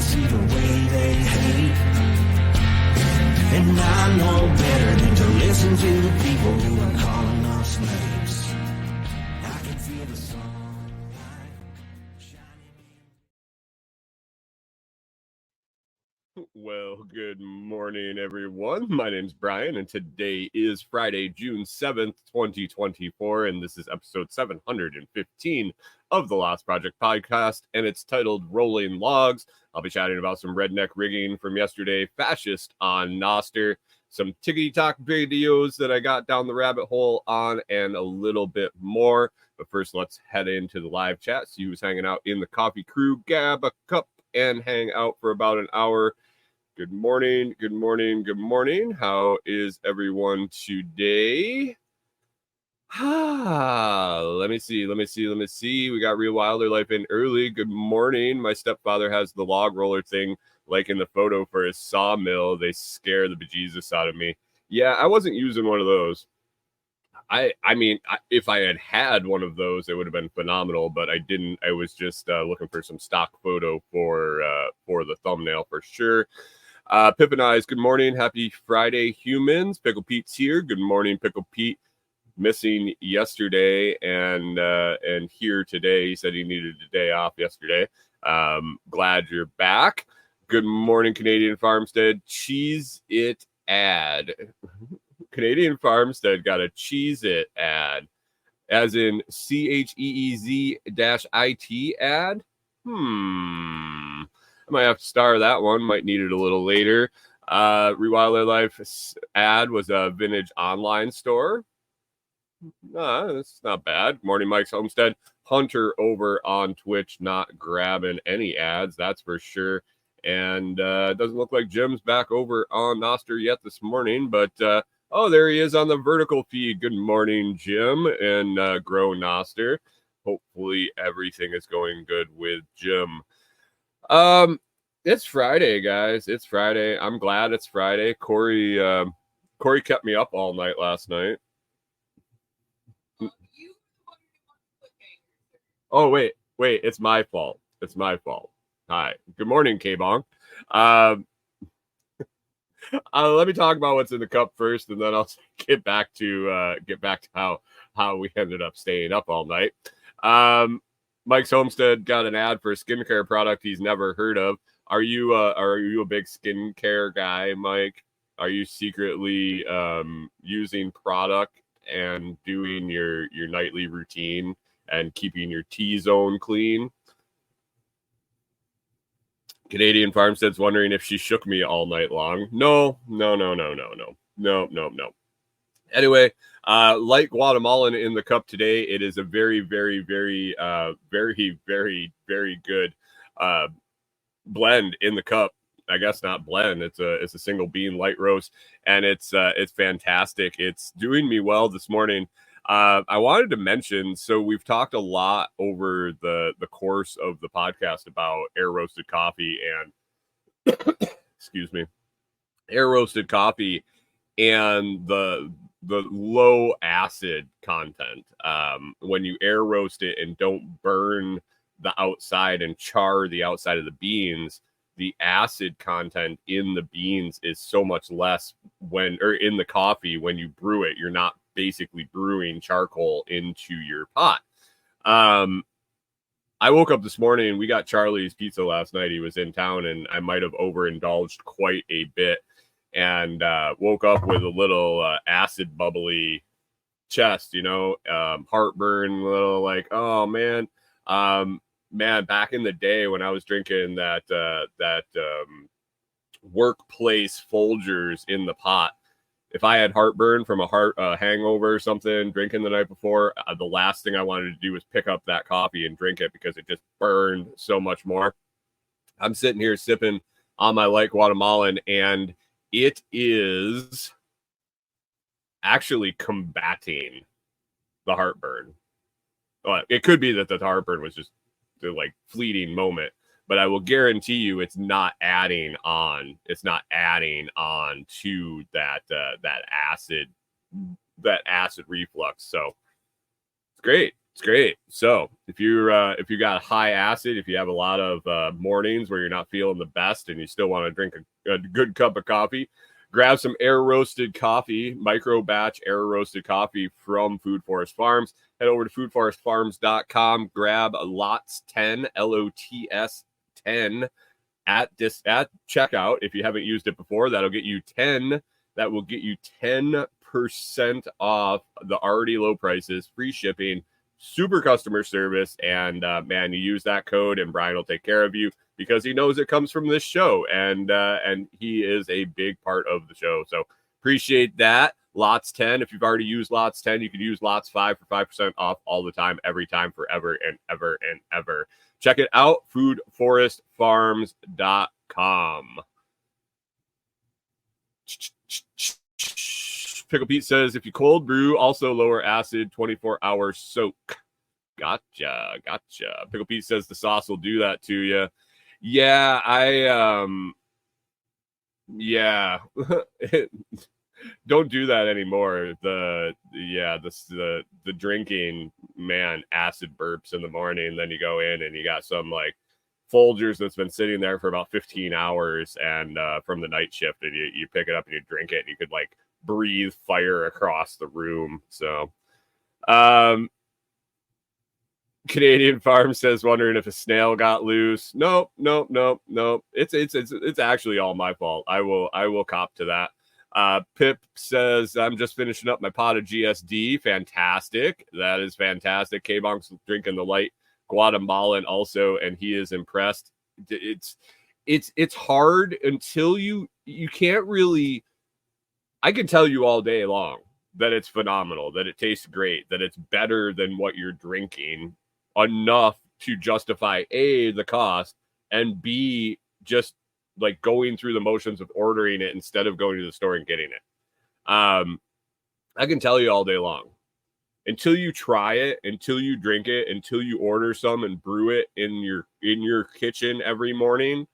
see the way they hate. And I know better than to listen to the people who are calling us slaves. I can feel the sunlight shining in. Well, good morning, everyone. My name's Brian, and today is Friday, June 7th, 2024, and this is episode 715 of the Lost Project podcast, and it's titled Rolling Logs. I'll be chatting about some redneck rigging from yesterday, Fascists on Nostr, some TikityTok videos that I got down the rabbit hole on, and a little bit more. But first, let's head into the live chat, see who's hanging out in the coffee crew, grab a cup, and hang out for about an hour. Good morning, good morning, good morning. How is everyone today? Let me see. We got Real Wilder Life in early. Good morning. My stepfather has the log roller thing, like in the photo for his sawmill. They scare the bejesus out of me. Yeah, I wasn't using one of those. I mean, if I had one of those, it would have been phenomenal, but I didn't. I was just looking for some stock photo for the thumbnail for sure. Pippin Eyes, good morning. Happy Friday, humans. Pickle Pete's here. Good morning, Pickle Pete. Missing yesterday and here today. He said he needed a day off yesterday. Glad you're back. Good morning, Canadian Farmstead. Cheese It ad. Canadian Farmstead got a Cheese It ad, as in CHEEZ-IT ad. I might have to star that one. Might need it a little later. Rewild Their Life ad was a vintage online store. That's not bad. Morning Mike's Homestead. Hunter over on Twitch, not grabbing any ads, that's for sure. And it doesn't look like Jim's back over on Nostr yet this morning, but oh, there he is on the vertical feed. Good morning, Jim, and Grow Nostr. Hopefully everything is going good with Jim. It's Friday, guys. It's Friday. I'm glad it's Friday. Corey kept me up all night last night. Oh, wait. It's my fault. Hi. Good morning, K-Bong. Let me talk about what's in the cup first, and then I'll get back to how we ended up staying up all night. Mike's Homestead got an ad for a skincare product he's never heard of. Are you a big skincare guy, Mike? Are you secretly using product and doing your nightly routine and keeping your T-zone clean? Canadian Farmstead's wondering if she shook me all night long. No. Anyway, like Guatemalan in the cup today, it is a very, very, very, very, very, very good blend in the cup. I guess not blend. It's a single bean light roast, and it's fantastic. It's doing me well this morning. I wanted to mention, so we've talked a lot over the course of the podcast about air roasted coffee and excuse me, air roasted coffee and the low acid content. When you air roast it and don't burn the outside and char the outside of the beans, the acid content in the beans is so much less in the coffee when you brew it. You're not basically brewing charcoal into your pot. I woke up this morning and we got Charlie's pizza last night. He was in town and I might have overindulged quite a bit and woke up with a little acid bubbly chest, heartburn, a little like, oh man. Man, back in the day when I was drinking that workplace Folgers in the pot, if I had heartburn from a hangover or something, drinking the night before, the last thing I wanted to do was pick up that coffee and drink it because it just burned so much more. I'm sitting here sipping on my light Guatemalan, and it is actually combating the heartburn. Well, it could be that the heartburn was just the fleeting moment, but I will guarantee you it's not adding on. It's not adding on to that acid reflux. So it's great. It's great. So if you got high acid, if you have a lot of mornings where you're not feeling the best and you still want to drink a good cup of coffee, grab some air roasted coffee, micro batch air roasted coffee from Food Forest Farms. Head over to foodforestfarms.com, grab a lots 10 LOTS 10 at checkout. If you haven't used it before, that'll get you 10. That will get you 10% off the already low prices, free shipping, super customer service, and man, you use that code and Brian will take care of you because he knows it comes from this show, and he is a big part of the show. So appreciate that. Lots 10. If you've already used Lots 10, you could use Lots 5 for 5% off all the time, every time, forever and ever and ever. Check it out, foodforestfarms.com. Pickle Pete says, if you cold brew, also lower acid, 24-hour soak. Gotcha. Pickle Pete says the sauce will do that to you. Yeah, yeah. Don't do that anymore. The drinking, man, acid burps in the morning. Then you go in and you got some like Folgers that's been sitting there for about 15 hours and from the night shift, and you pick it up and you drink it and you could like breathe fire across the room. So Canadian Farm says, wondering if a snail got loose. Nope. It's actually all my fault. I will cop to that. Pip says, I'm just finishing up my pot of GSD. Fantastic. That is fantastic. K-Bonk's drinking the light Guatemalan also, and he is impressed. It's hard until you can't really. I can tell you all day long that it's phenomenal, that it tastes great, that it's better than what you're drinking enough to justify A, the cost, and B, just like going through the motions of ordering it instead of going to the store and getting it. I can tell you all day long. Until you try it, until you drink it, until you order some and brew it in your kitchen every morning,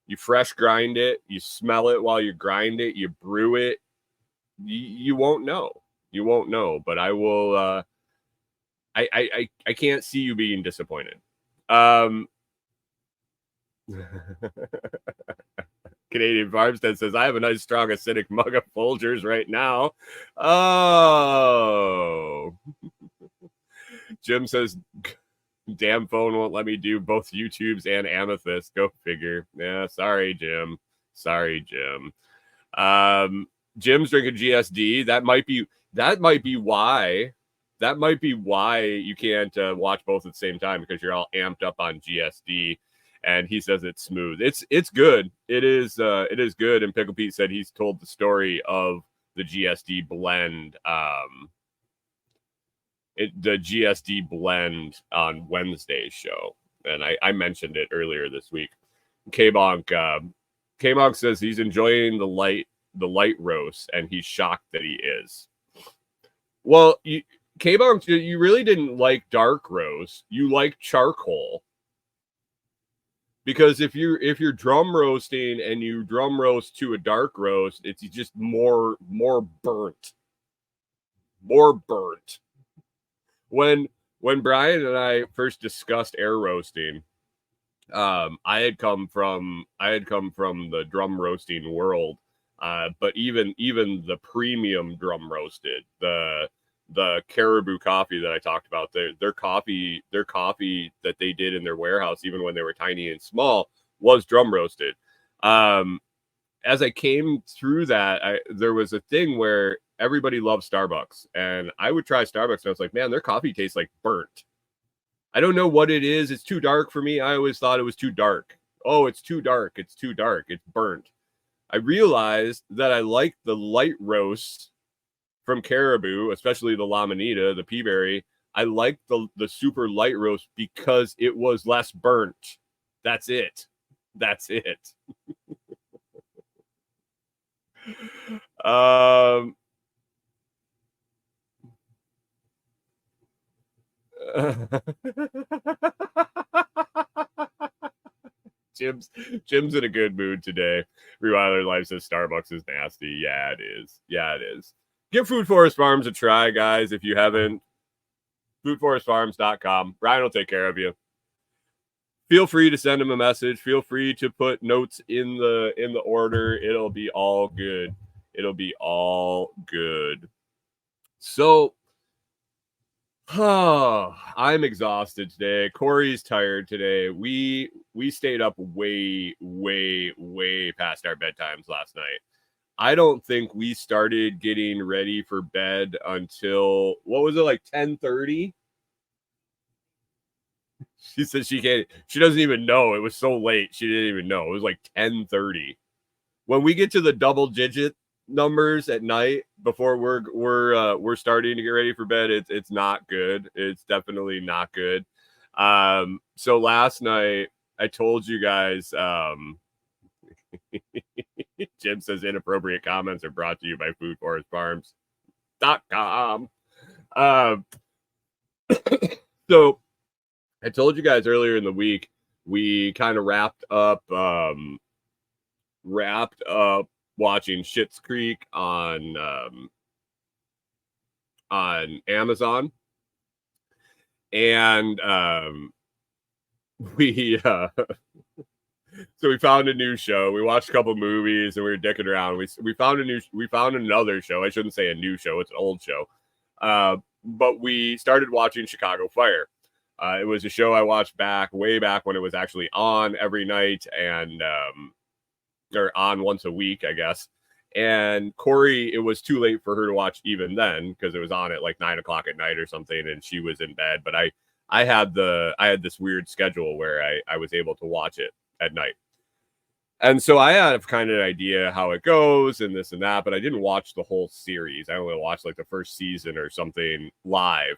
you fresh grind it, you smell it while you grind it, you brew it, you won't know. You won't know, but I will I can't see you being disappointed. Canadian Farmstead says, I have a nice strong acidic mug of Folgers right now. Oh. Jim says, damn phone won't let me do both YouTubes and Amethyst. Go figure. Yeah, sorry, Jim. Jim's drinking GSD. That might be why you can't watch both at the same time, because you're all amped up on GSD. And he says it's smooth. It's good. It is good. And Pickle Pete said he's told the story of the GSD blend. The GSD blend on Wednesday's show, and I mentioned it earlier this week. K-Bonk says he's enjoying the light roast, and he's shocked that he is. Well, K-Bonk, you really didn't like dark roast. You like charcoal. Because if you're drum roasting and you drum roast to a dark roast, it's just more burnt. When Brian and I first discussed air roasting, I had come from the drum roasting world, but even the premium drum roasted, the Caribou coffee that I talked about, their coffee that they did in their warehouse, even when they were tiny and small, was drum roasted. As I came through that, there was a thing where everybody loves Starbucks, and I would try Starbucks, and I was like, man, their coffee tastes like burnt. I don't know what it is. It's too dark for me. I always thought it was too dark. Oh, it's too dark. It's burnt. I realized that I like the light roasts from Caribou, especially the La Manita, the Peaberry. I like the super light roast because it was less burnt. That's it. Jim's in a good mood today. Reweiler Life says Starbucks is nasty. Yeah, it is. Give Food Forest Farms a try, guys, if you haven't. foodforestfarms.com. Brian will take care of you. Feel free to send him a message. Feel free to put notes in the order. It'll be all good. It'll be all good. So, I'm exhausted today. Corey's tired today. We stayed up way past our bedtimes last night. I don't think we started getting ready for bed until, what was it, like 10:30? She said she doesn't even know. It was so late. She didn't even know. It was like 10:30. When we get to the double digit numbers at night before we're starting to get ready for bed, it's not good. It's definitely not good. So last night I told you guys, Jim says inappropriate comments are brought to you by foodforestfarms.com. So I told you guys earlier in the week, we kind of wrapped up watching Schitt's Creek on Amazon, and we so we found a new show. We watched a couple movies and we were dicking around. We found another show. I shouldn't say a new show, it's an old show. But we started watching Chicago Fire. It was a show I watched way back when it was actually on every night, and or on once a week, I guess. And Corey, it was too late for her to watch even then because it was on at like 9 o'clock at night or something, and she was in bed. But I had this weird schedule where I was able to watch it at night. And so I have kind of an idea how it goes and this and that, but I didn't watch the whole series. I only watched like the first season or something live.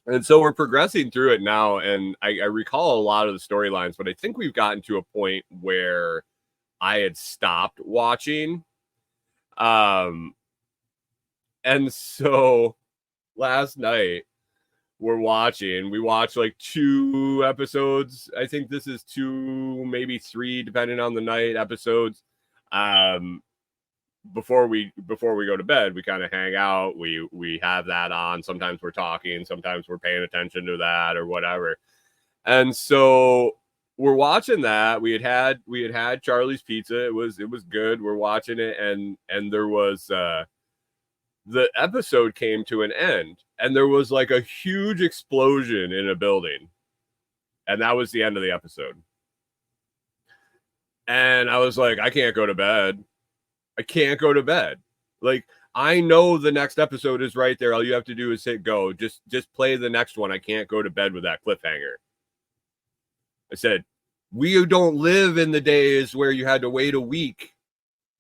And so we're progressing through it now, and I recall a lot of the storylines, but I think we've gotten to a point where I had stopped watching. And so last night we watched like 2 episodes. I think this is 2, maybe 3, depending on the night, episodes. Before we go to bed, we kind of hang out. We have that on. Sometimes we're talking, sometimes we're paying attention to that or whatever. And so we're watching that. We had Charlie's Pizza. It was good. We're watching it, and there was the episode came to an end, and there was like a huge explosion in a building, and that was the end of the episode. And I was like, I can't go to bed. I can't go to bed. Like, I know the next episode is right there. All you have to do is hit go. Just play the next one. I can't go to bed with that cliffhanger. I said, we don't live in the days where you had to wait a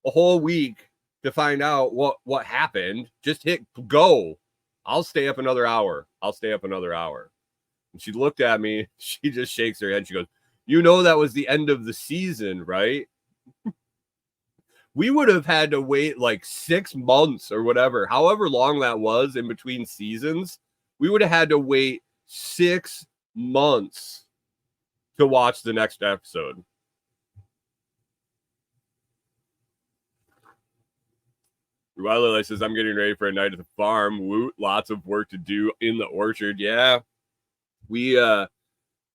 whole week to find out what happened. Just hit go. I'll stay up another hour. And she looked at me. She just shakes her head. She goes, you know, that was the end of the season, right? We would have had to wait like 6 months or whatever, however long that was in between seasons. We would have had to wait 6 months to watch the next episode. Riley says, I'm getting ready for a night at the farm. Woot, lots of work to do in the orchard. Yeah.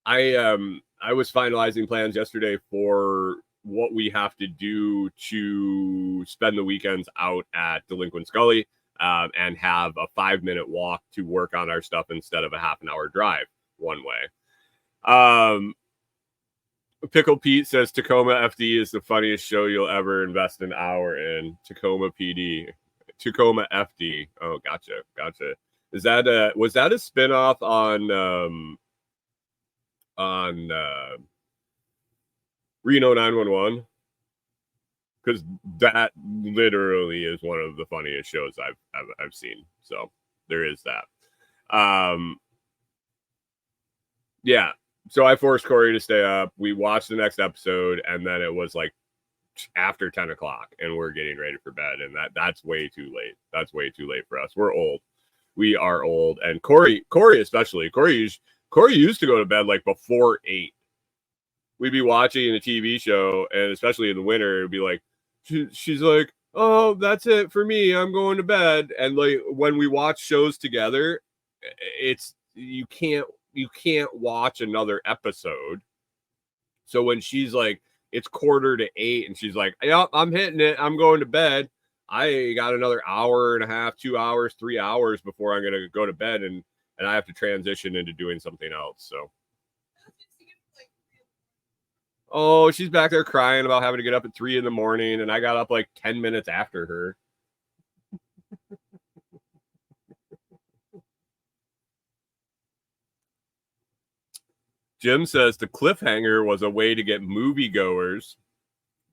I was finalizing plans yesterday for what we have to do to spend the weekends out at Delinquent's Gully, and have a 5-minute walk to work on our stuff instead of a half an hour drive one way. Pickle Pete says Tacoma FD is the funniest show you'll ever invest an hour in. Tacoma PD. Tacoma FD. Oh, gotcha. Was that a spinoff on Reno 911? Because that literally is one of the funniest shows I've seen. So there is that. Yeah. So I forced Corey to stay up. We watched the next episode, and then it was like after 10 o'clock, and we're getting ready for bed. And that's way too late. That's way too late for us. We're old. We are old. And Corey especially. Corey used to go to bed like before 8. We'd be watching a TV show, and especially in the winter, it'd be like, she's like, oh, that's it for me. I'm going to bed. And like when we watch shows together, it's you can't watch another episode. So when she's like, it's 7:45 and she's like, yep, I'm hitting it, I'm going to bed, I got another hour and a half, 2 hours, 3 hours before I'm gonna go to bed, and I have to transition into doing something else. So oh, she's back there crying about having to get up at 3 a.m, and I got up like 10 minutes after her. Jim says the cliffhanger was a way to get moviegoers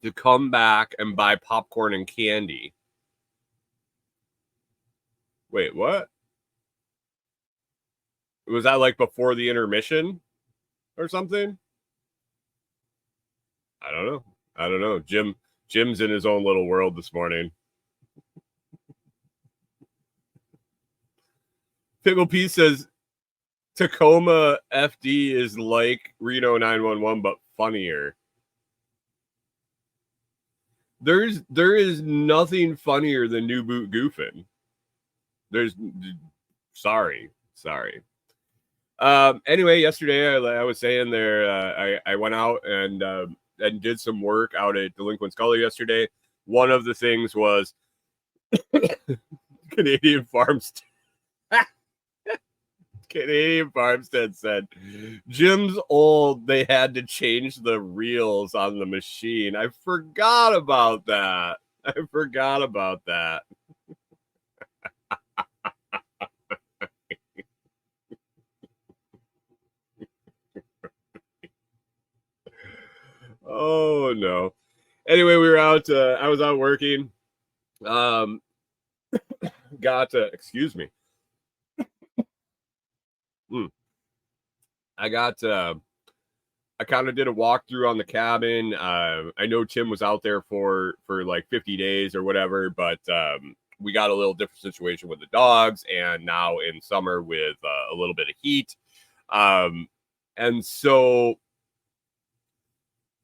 to come back and buy popcorn and candy. Wait, what? Was that like before the intermission or something? I don't know. Jim's in his own little world this morning. Pickle P says Tacoma FD is like Reno 911 but funnier. There is nothing funnier than New Boot goofing. Sorry. Anyway, yesterday I was saying there, I went out and did some work out at Delinquent Scully yesterday. One of the things was Canadian Farmstead. Canadian Farmstead said, Jim's old, they had to change the reels on the machine. I forgot about that. Oh no. Anyway, we were out, I was out working. Excuse me. I kind of did a walkthrough on the cabin. I know Tim was out there for like 50 days or whatever, but we got a little different situation with the dogs, and now in summer with a little bit of heat. And so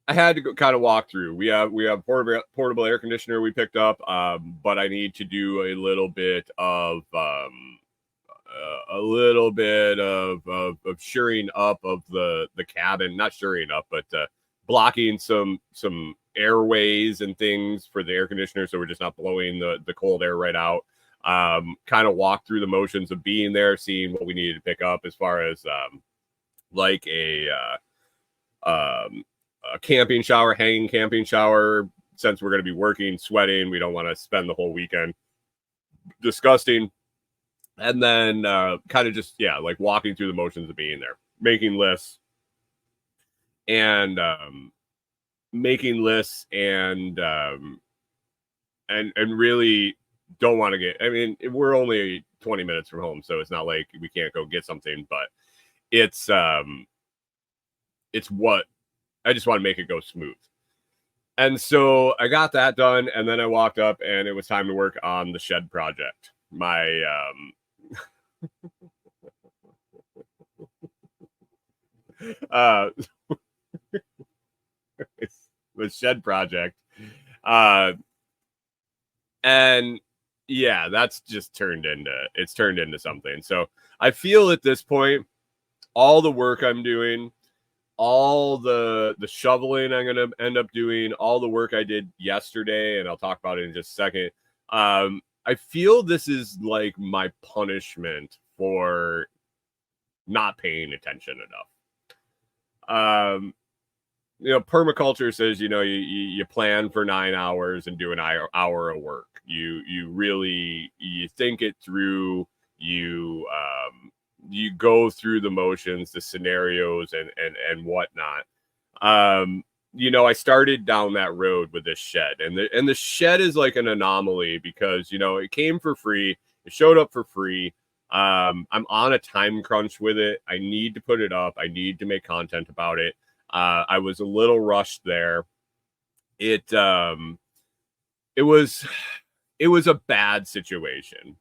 I had to go kind of walk through. We have portable air conditioner we picked up, but I need to do a little bit of shoring up of the cabin, not shoring up, but blocking some airways and things for the air conditioner, so we're just not blowing the cold air right out. Kind of walk through the motions of being there, seeing what we needed to pick up as far as like a camping shower, hanging camping shower, since we're going to be working, sweating. We don't want to spend the whole weekend disgusting. And then kind of just, like walking through the motions of being there, making lists and really don't want to get, I mean, we're only 20 minutes from home, so it's not like we can't go get something, but it's what I just want to make it go smooth. And so I got that done, and then I walked up and it was time to work on the shed project. My the shed project. And yeah, that's just turned into something. So I feel at this point, all the work I'm doing, all the shoveling I'm going to end up doing, all the work I did yesterday, and I'll talk about it in just a second. I feel this is like my punishment for not paying attention enough. Permaculture says, you plan for 9 hours and do an hour of work. You really, you think it through, you go through the motions, the scenarios and whatnot. I started down that road with this shed, and the shed is like an anomaly because, it came for free. It showed up for free. I'm on a time crunch with it. I need to put it up. I need to make content about it. I was a little rushed there. It was a bad situation.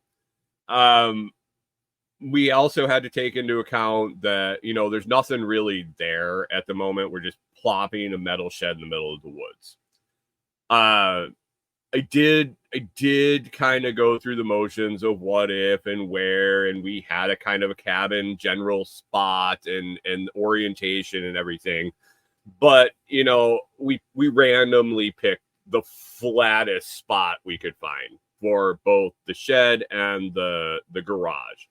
We also had to take into account that, there's nothing really there at the moment. We're just plopping a metal shed in the middle of the woods. I did kind of go through the motions of what if and where, and we had a kind of a cabin general spot and orientation and everything. But we randomly picked the flattest spot we could find for both the shed and the garage.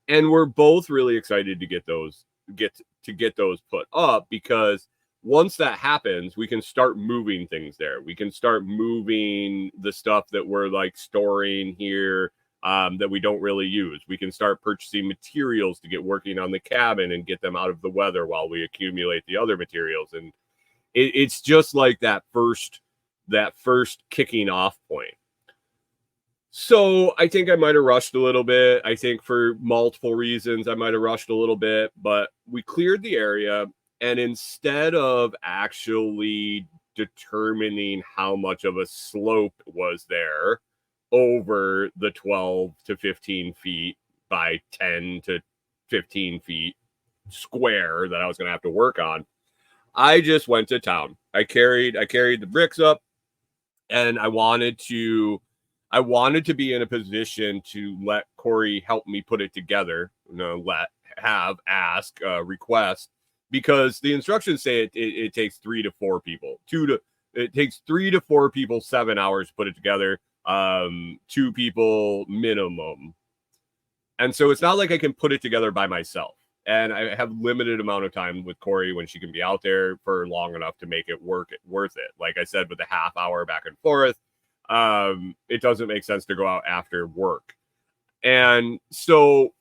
And we're both really excited to get those put up, because once that happens, we can start moving things there. We can start moving the stuff that we're like storing here, that we don't really use. We can start purchasing materials to get working on the cabin and get them out of the weather while we accumulate the other materials. And it's just like that first kicking off point. So I think I might have rushed a little bit. I think for multiple reasons, I might have rushed a little bit, but we cleared the area. And instead of actually determining how much of a slope was there over the 12 to 15 feet by 10 to 15 feet square that I was going to have to work on, I just went to town. I carried the bricks up, and I wanted to be in a position to let Corey help me put it together. Request, because the instructions say it takes 3 to 4 people. It takes 3 to 4 people 7 hours to put it together. 2 people minimum. And so it's not like I can put it together by myself. And I have limited amount of time with Corey when she can be out there for long enough to make it worth it. Like I said, with a half hour back and forth, it doesn't make sense to go out after work. And so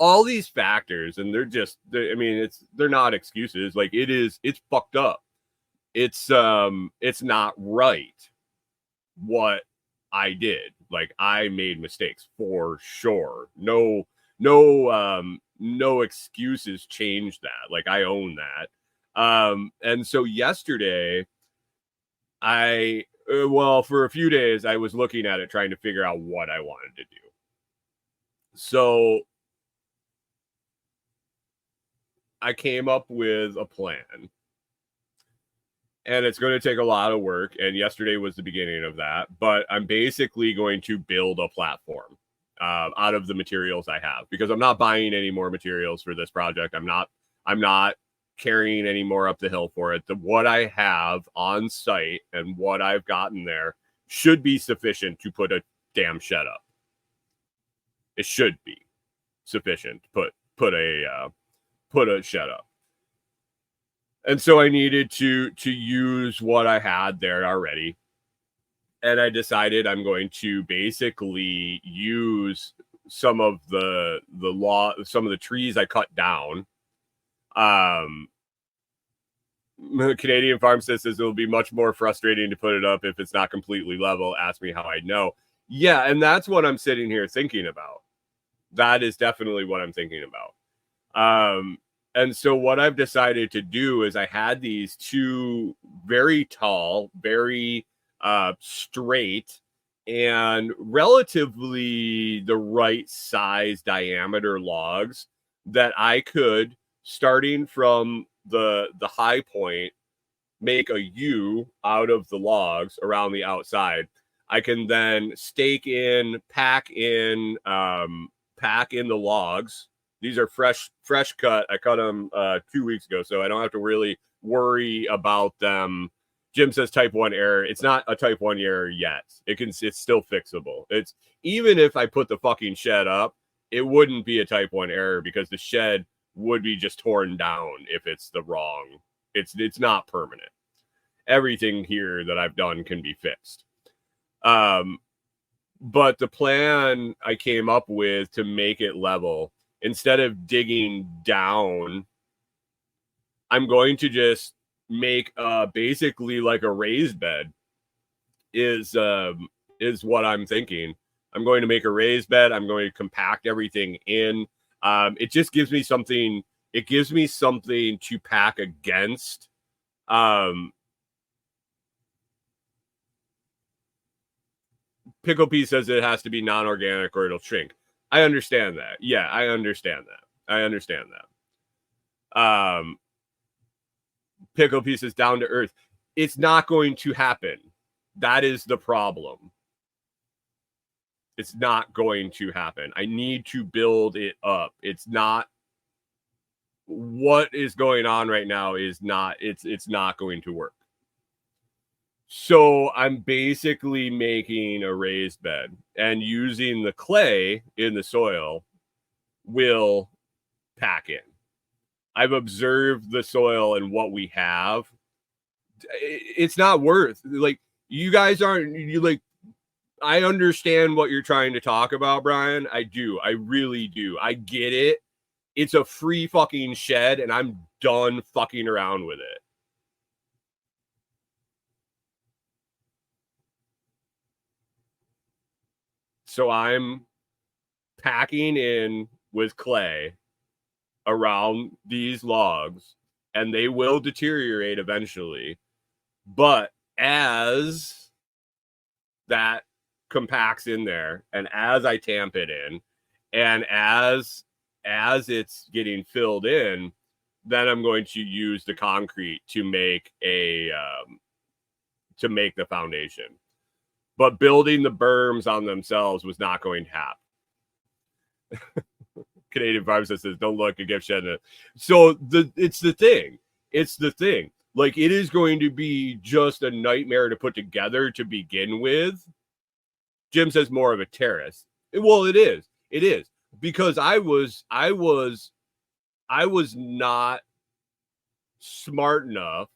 all these factors, and they're not excuses. Like it's fucked up. It's not right what I did. Like I made mistakes for sure. No excuses change that. Like I own that. And so yesterday for a few days I was looking at it, trying to figure out what I wanted to do. So I came up with a plan, and it's going to take a lot of work. And yesterday was the beginning of that, but I'm basically going to build a platform out of the materials I have, because I'm not buying any more materials for this project. I'm not carrying any more up the hill for it. What I have on site and what I've gotten there should be sufficient to put a damn shed up. It should be sufficient to put a shed up. And so I needed to use what I had there already. And I decided I'm going to basically use some of the trees I cut down. Canadian Farmstead says it'll be much more frustrating to put it up if it's not completely level. Ask me how I know. Yeah, and that's what I'm sitting here thinking about. That is definitely what I'm thinking about. And so what I've decided to do is I had these 2 very tall, very straight, and relatively the right size diameter logs that I could, starting from the high point, make a U out of the logs around the outside. I can then pack in the logs. These are fresh cut. I cut them 2 weeks ago, so I don't have to really worry about them. Jim says type 1 error. It's not a type 1 error yet. It's still fixable. It's, even if I put the fucking shed up, it wouldn't be a type 1 error, because the shed would be just torn down if it's the wrong. It's not permanent. Everything here that I've done can be fixed. But the plan I came up with to make it level, instead of digging down, I'm going to just make basically like a raised bed is what I'm thinking. I'm going to make a raised bed. I'm going to compact everything in. It just gives me something. It gives me something to pack against. Pickle Pea says it has to be non-organic or it'll shrink. I understand that. Yeah, I understand that. Pickle Pea says down to earth. It's not going to happen. That is the problem. It's not going to happen. I need to build it up. It's not what is going on right now is not it's not going to work. So I'm basically making a raised bed and using the clay in the soil will pack in. I've observed the soil and what we have. It's not worth like you guys aren't you like I understand what you're trying to talk about, Brian. I do. I really do. I get it. It's a free fucking shed, and I'm done fucking around with it. So I'm packing in with clay around these logs, and they will deteriorate eventually. But as that compacts in there and as I tamp it in and as it's getting filled in, then I'm going to use the concrete to make the foundation. But building the berms on themselves was not going to happen. Canadian Pharmacist says, don't look, a gift shed. So it's the thing. Like, it is going to be just a nightmare to put together to begin with. Jim says more of a terrace. Well, it is. It is. Because I was not smart enough,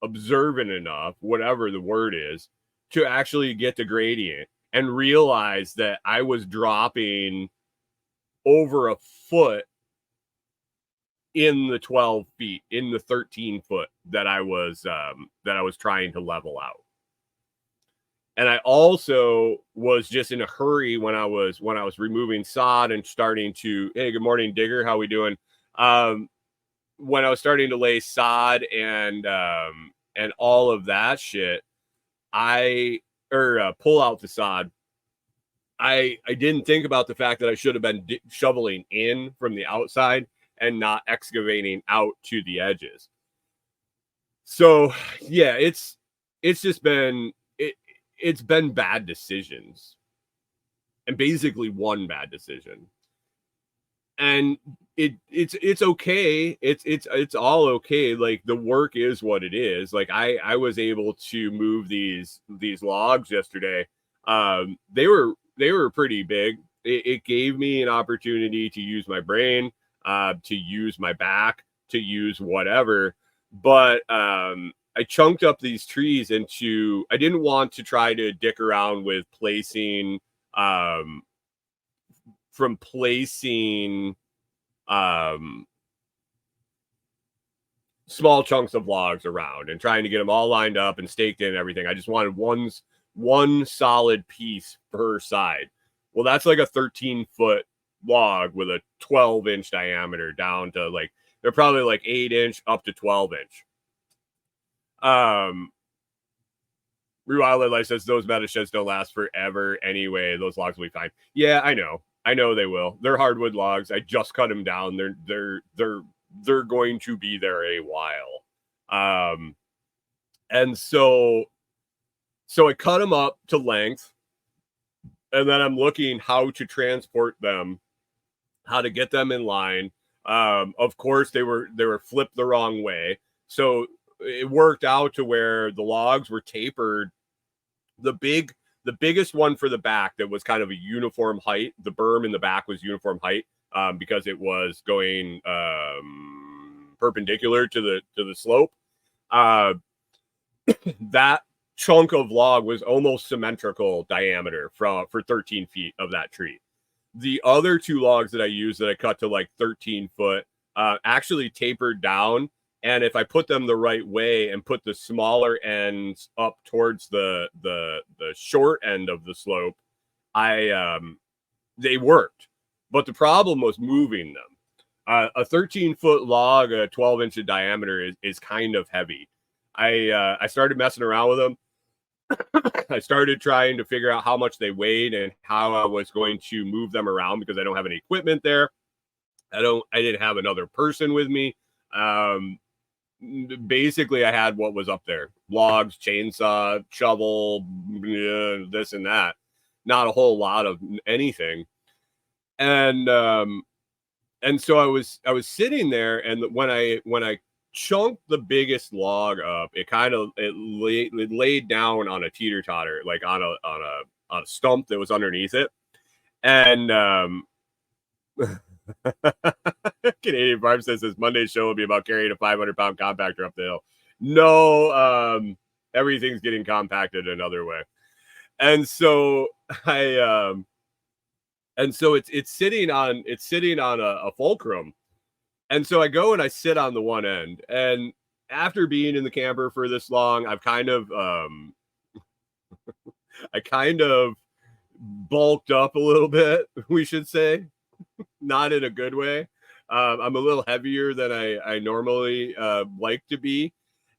observant enough, whatever the word is, to actually get the gradient and realize that I was dropping over a foot in the 12 feet, in the 13 foot that I was trying to level out. And I also was just in a hurry when I was removing sod and starting to, hey, good morning, Digger. How we doing? When I was starting to lay sod and all of that shit, pull out the sod. I didn't think about the fact that I should have been shoveling in from the outside and not excavating out to the edges. So yeah, it's just been it's been bad decisions, and basically one bad decision. And it's okay. It's all okay. Like, the work is what it is. Like, I was able to move these logs yesterday. They were pretty big. It gave me an opportunity to use my brain, to use my back, to use whatever. But I chunked up these trees into. I didn't want to try to dick around with placing small chunks of logs around and trying to get them all lined up and staked in and everything. I just wanted one solid piece per side. Well, that's like a 13-foot log with a 12-inch diameter down to, like, they're probably like 8-inch up to 12-inch. Rewild Life says those meta sheds don't last forever anyway. Those logs will be fine. Yeah, I know they will. They're hardwood logs. I just cut them down. They're going to be there a while. And so I cut them up to length, and then I'm looking how to transport them, how to get them in line. Of course, they were flipped the wrong way. So it worked out to where the logs were tapered. The biggest one for the back that was kind of a uniform height. The berm in the back was uniform height, because it was going perpendicular to the slope. That chunk of log was almost symmetrical diameter for 13 feet of that tree. The other two logs that I used that I cut to like 13 foot actually tapered down. And if I put them the right way and put the smaller ends up towards the short end of the slope, they worked. But the problem was moving them. A 13-foot log, a 12-inch in diameter is kind of heavy. I started messing around with them. I started trying to figure out how much they weighed and how I was going to move them around, because I don't have any equipment there. I didn't have another person with me. basically I had what was up there: logs, chainsaw, shovel, this and that. Not a whole lot of anything. And so I was sitting there, and when I chunked the biggest log up, it laid down on a teeter totter, like on a stump that was underneath it. And Canadian Farm says this Monday's show will be about carrying a 500-pound compactor up the hill. No, everything's getting compacted another way. And so it's sitting on a fulcrum. And so I go and I sit on the one end. And after being in the camper for this long, I've kind of I kind of bulked up a little bit, we should say. Not in a good way. I'm a little heavier than I normally like to be.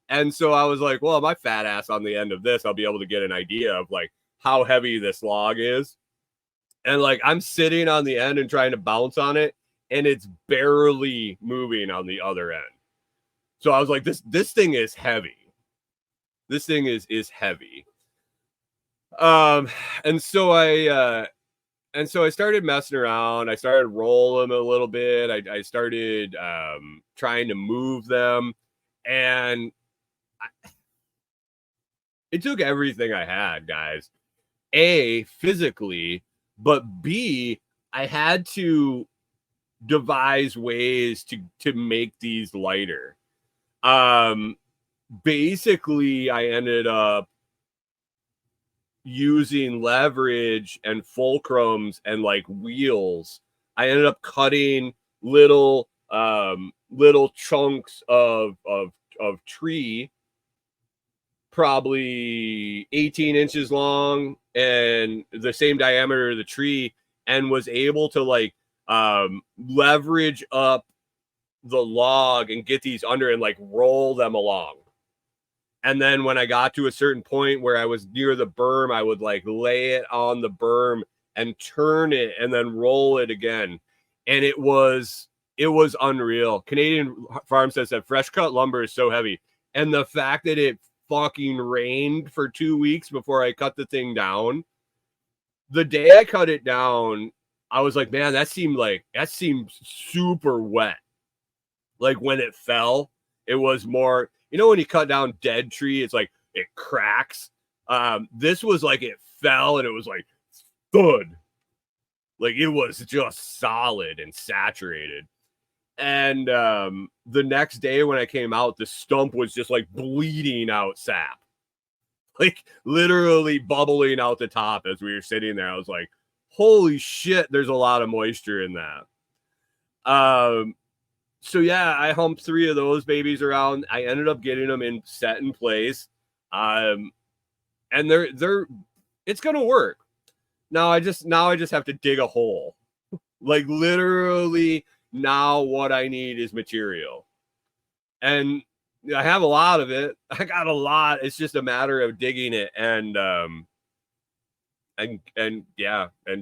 And so I was like, well, my fat ass on the end of this, I'll be able to get an idea of like how heavy this log is. And like I'm sitting on the end and trying to bounce on it, and it's barely moving on the other end. So I was like, this thing is heavy. This thing is heavy. And so I started messing around. I started rolling a little bit. I started trying to move them, and it took everything I had, guys. A, physically, but B, I had to devise ways to make these lighter. Basically, I ended up using leverage and fulcrums and like wheels. I ended up cutting little chunks of tree, probably 18 inches long and the same diameter of the tree, and was able to like leverage up the log and get these under and like roll them along. And then when I got to a certain point where I was near the berm, I would like lay it on the berm and turn it and then roll it again. And it was unreal. Canadian Farm says that fresh cut lumber is so heavy. And the fact that it fucking rained for 2 weeks before I cut the thing down. The day I cut it down, I was like, man, that seemed super wet. Like when it fell, it was more, when you cut down dead tree, it's like it cracks. This was like it fell and it was like thud. Like it was just solid and saturated. And the next day when I came out, the stump was just like bleeding out sap. Like literally bubbling out the top as we were sitting there. I was like, holy shit, there's a lot of moisture in that. So yeah, I humped 3 of those babies around. I ended up getting them set in place. And it's gonna work. Now I just have to dig a hole. Like literally now what I need is material. And I have a lot of it. I got a lot. It's just a matter of digging it and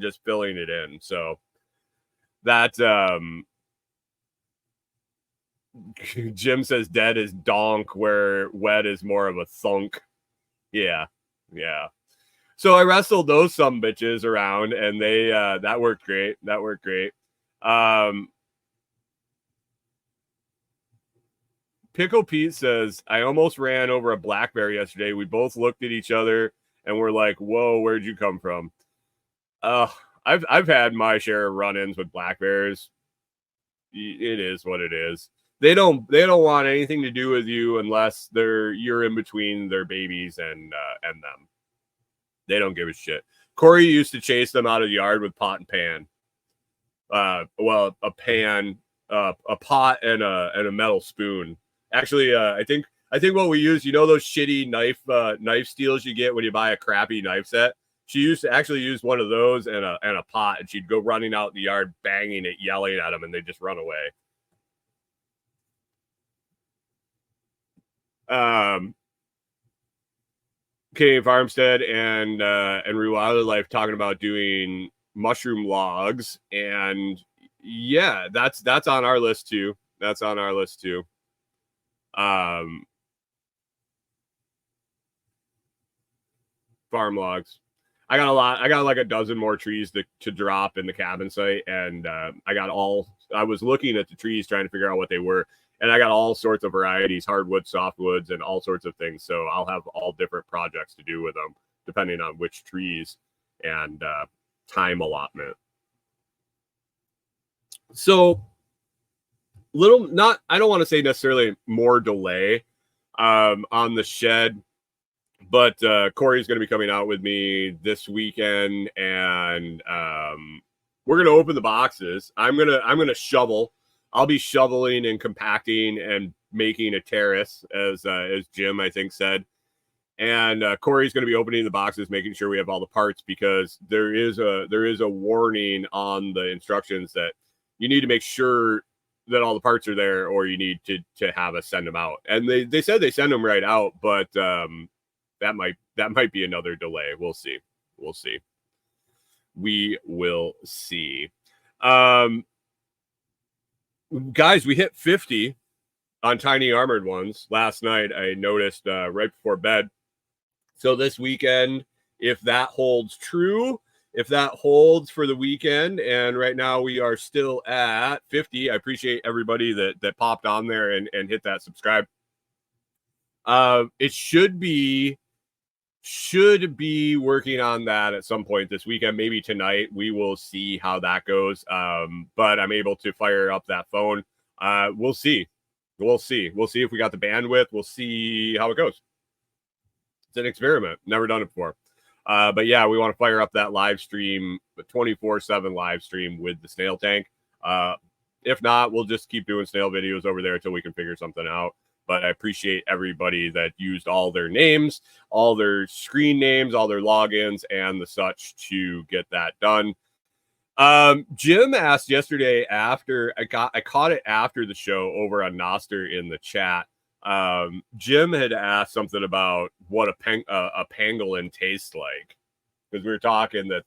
just filling it in. So that Jim says dead is donk, where wet is more of a thunk. Yeah. So I wrestled those some bitches around, and they that worked great. Pickle Pete says, I almost ran over a black bear yesterday. We both looked at each other and we're like, whoa, where'd you come from? I've had my share of run-ins with black bears. It is what it is. They don't want anything to do with you unless you're in between their babies and them. They don't give a shit. Corey used to chase them out of the yard with pot and pan. A pan, a pot and a metal spoon. Actually, I think what we use, those shitty knife steels you get when you buy a crappy knife set. She used to actually use one of those and a pot, and she'd go running out in the yard, banging it, yelling at them, and they just run away. Canadian Farmstead and Rewild Life talking about doing mushroom logs, and yeah, that's on our list too. Farm logs. I got a lot. I got like a dozen more trees to drop in the cabin site, and I was looking at the trees trying to figure out what they were, and I got all sorts of varieties, hardwood, softwoods, and all sorts of things. So I'll have all different projects to do with them depending on which trees and time allotment. So I don't want to say necessarily more delay on the shed, but Corey's going to be coming out with me this weekend, and we're going to open the boxes. I'm gonna shovel. I'll be shoveling and compacting and making a terrace, as Jim I think said. And Corey's going to be opening the boxes, making sure we have all the parts, because there is a warning on the instructions that you need to make sure that all the parts are there, or you need to have us send them out. And they said they send them right out, but that might be another delay. We'll see. We will see. Guys, we hit 50 on Tiny Armored Ones last night. I noticed right before bed. So this weekend, if that holds true, if that holds for the weekend, and right now we are still at 50. I appreciate everybody that popped on there and hit that subscribe. It should be working on that at some point this weekend, maybe tonight. We will see how that goes. But I'm able to fire up that phone. We'll see if we got the bandwidth. We'll see how it goes. It's an experiment. Never done it before. But yeah, we want to fire up that live stream, the 24/7 live stream with the snail tank. If not, we'll just keep doing snail videos over there until we can figure something out. But I appreciate everybody that used all their names, all their screen names, all their logins, and the such to get that done. Jim asked yesterday after I caught it after the show over on Nostr in the chat. Jim had asked something about what a pangolin tastes like, because we were talking that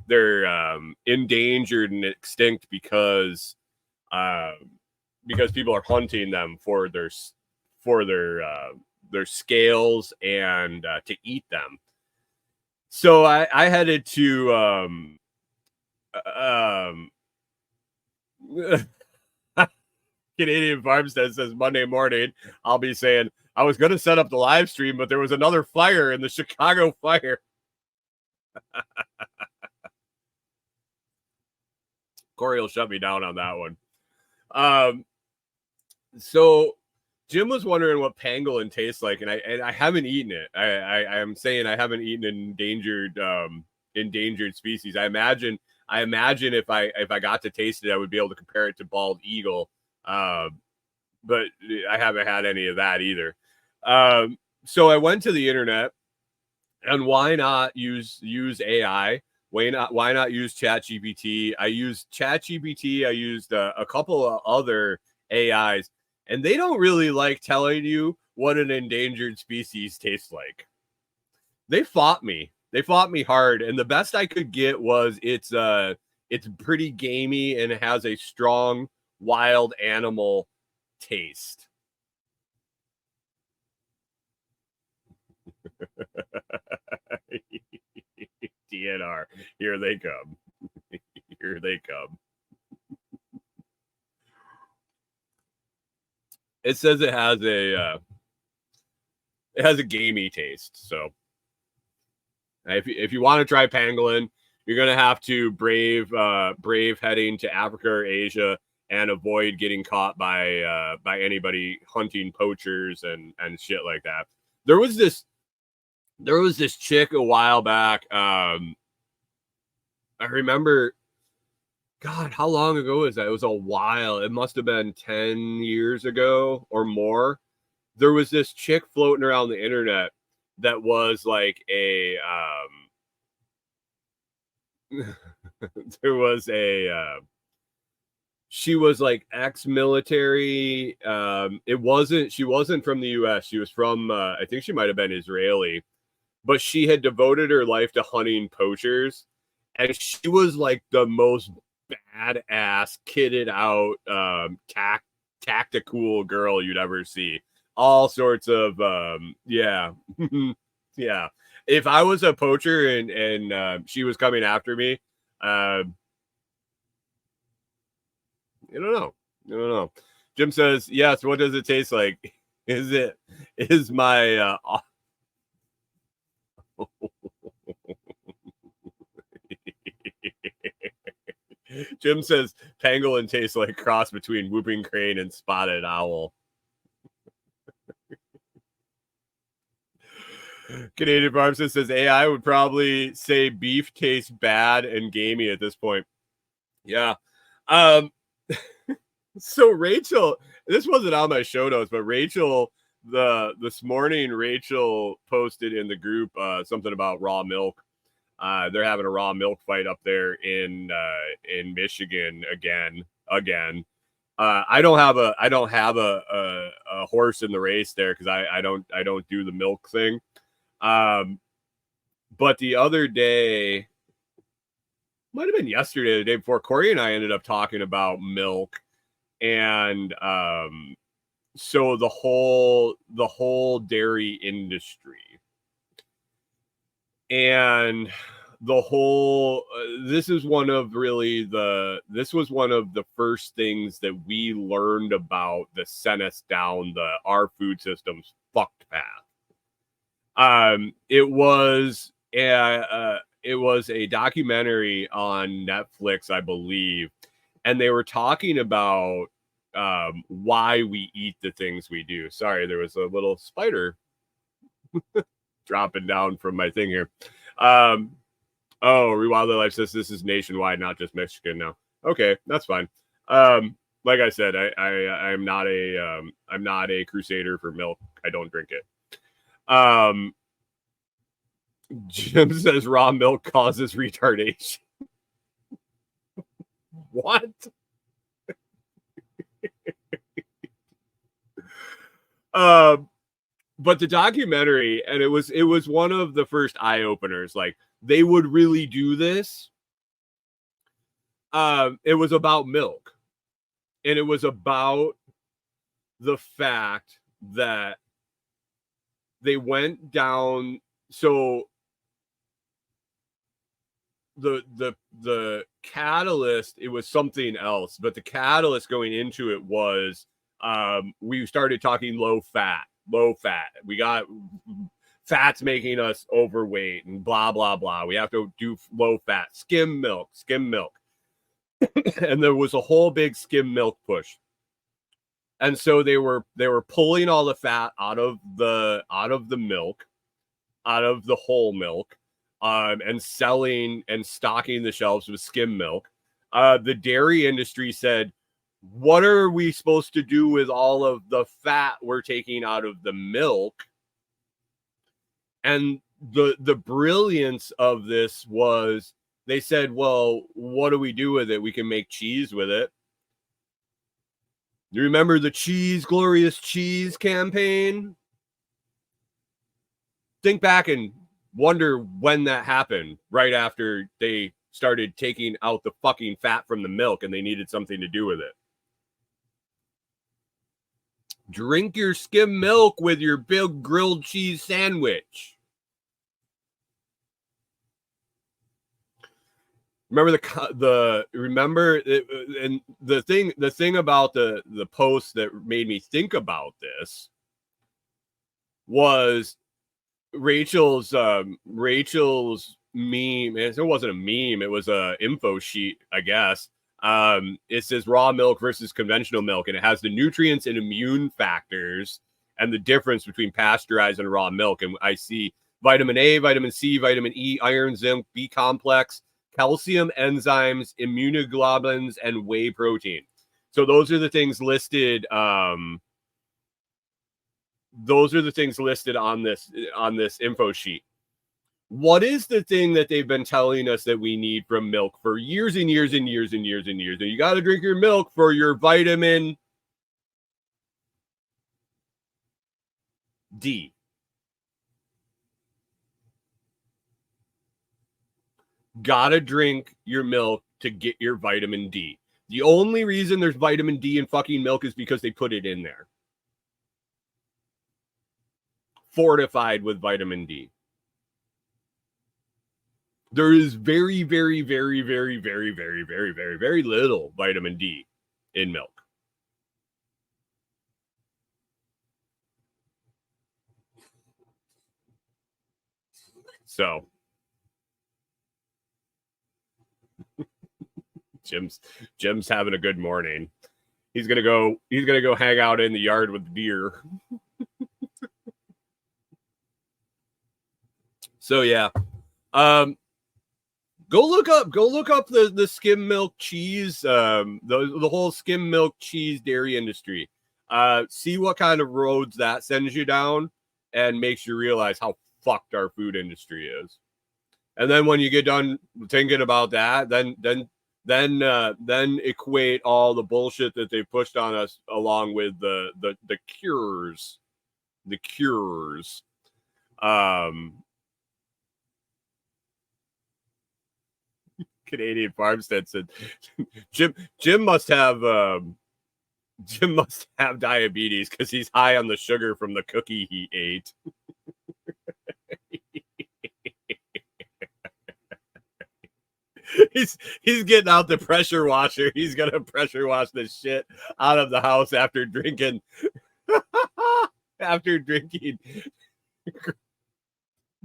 they're endangered and extinct because people are hunting them for their scales and to eat them. So I headed to Canadian Farmstead says Monday morning, I'll be saying I was going to set up the live stream, but there was another fire in the Chicago fire. Corey will shut me down on that one. So Jim was wondering what pangolin tastes like, and I haven't eaten it. I am saying I haven't eaten an endangered species. I imagine if I got to taste it, I would be able to compare it to bald eagle. But I haven't had any of that either. So I went to the internet, and why not use AI? Why not use ChatGPT? I used ChatGPT. I used a couple of other AIs, and they don't really like telling you what an endangered species tastes like. They fought me. They fought me hard, and the best I could get was it's pretty gamey and it has a strong wild animal taste. DNR, here they come. Here they come. It says it has a gamey taste. So if you want to try pangolin, you're gonna have to brave heading to Africa or Asia and avoid getting caught by anybody hunting poachers and shit like that. There was this chick a while back. I remember, God, how long ago was that? It was a while. It must have been 10 years ago or more. There was this chick floating around the internet that was like a she was like ex-military. She wasn't from the US. She was from I think she might have been Israeli, but she had devoted her life to hunting poachers, and she was like the most badass, kitted out, tactical girl you'd ever see. all sorts of yeah. Yeah. If I was a poacher and she was coming after me, I don't know. I don't know. Jim says, yes, what does it taste like? Is my Jim says pangolin tastes like cross between whooping crane and spotted owl. Canadian Farmstead says AI would probably say beef tastes bad and gamey at this point. Yeah. Um so Rachel, this wasn't on my show notes, but Rachel, this morning Rachel posted in the group something about raw milk. They're having a raw milk fight up there in Michigan again. I don't have a horse in the race there because I don't do the milk thing. But the other day, might have been yesterday, or the day before, Corey and I ended up talking about milk, and so the whole dairy industry and the whole this was one of the first things that we learned about that sent us down our food system's fucked path. It was a documentary on Netflix, I believe, and they were talking about why we eat the things we do. Sorry, there was a little spider dropping down from my thing here. Rewilder Life says this is nationwide, not just Michigan now. Okay, that's fine. Like I said, I'm not a crusader for milk. I don't drink it. Jim says raw milk causes retardation. What? But the documentary, and it was one of the first eye openers. Like, they would really do this. It was about milk, and it was about the fact that they went down. So the catalyst, it was something else, but the catalyst going into it was we started talking low fat. We got fat's making us overweight and blah blah blah. We have to do low fat, skim milk. And there was a whole big skim milk push. And so they were pulling all the fat out of the milk, out of the whole milk, and selling and stocking the shelves with skim milk. The dairy industry said, what are we supposed to do with all of the fat we're taking out of the milk? And the brilliance of this was, they said, well, what do we do with it? We can make cheese with it. You remember the Glorious Cheese campaign? Think back and wonder when that happened, right after they started taking out the fucking fat from the milk and they needed something to do with it. Drink your skim milk with your big grilled cheese sandwich. Remember and the thing about the post that made me think about this was Rachel's meme. It wasn't a meme, it was a info sheet, I guess. It says raw milk versus conventional milk, and it has the nutrients and immune factors and the difference between pasteurized and raw milk. And I see vitamin A, vitamin C, vitamin E, iron, zinc, B complex, calcium, enzymes, immunoglobulins, and whey protein. So those are the things listed. Those are the things listed on this info sheet. What is the thing that they've been telling us that we need from milk for years and years and years and years and years? And you got to drink your milk for your vitamin D. Gotta drink your milk to get your vitamin D. The only reason there's vitamin D in fucking milk is because they put it in there. fortified with vitamin D. There is very, very, very, very, very, very, very, very, very little vitamin D in milk. So Jim's having a good morning. He's gonna go hang out in the yard with the deer. So yeah. Go look up the skim milk cheese, the whole skim milk cheese dairy industry. See what kind of roads that sends you down and makes you realize how fucked our food industry is. And then when you get done thinking about that, then equate all the bullshit that they pushed on us along with the cures. The cures. Canadian Farmstead said Jim must have diabetes because he's high on the sugar from the cookie he ate. He's getting out the pressure washer. He's gonna pressure wash the shit out of the house after drinking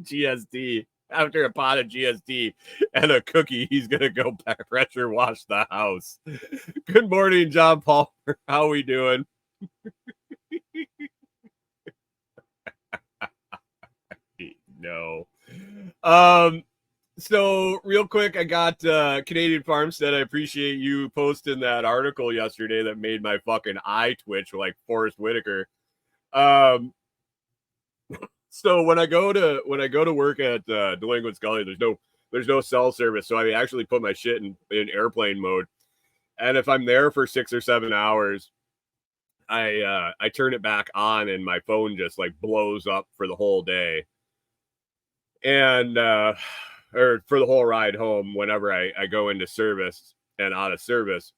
GSD. After a pot of GSD and a cookie, he's gonna go pressure wash the house. Good morning, John Palmer. How we doing? No. So real quick, I got Canadian Farmstead. I appreciate you posting that article yesterday that made my fucking eye twitch like Forrest Whitaker. So when I go to work at Delinquent Scully, there's no cell service, so I actually put my shit in airplane mode. And if I'm there for 6 or 7 hours, I turn it back on, and my phone just like blows up for the whole day, and or for the whole ride home whenever I go into service and out of service.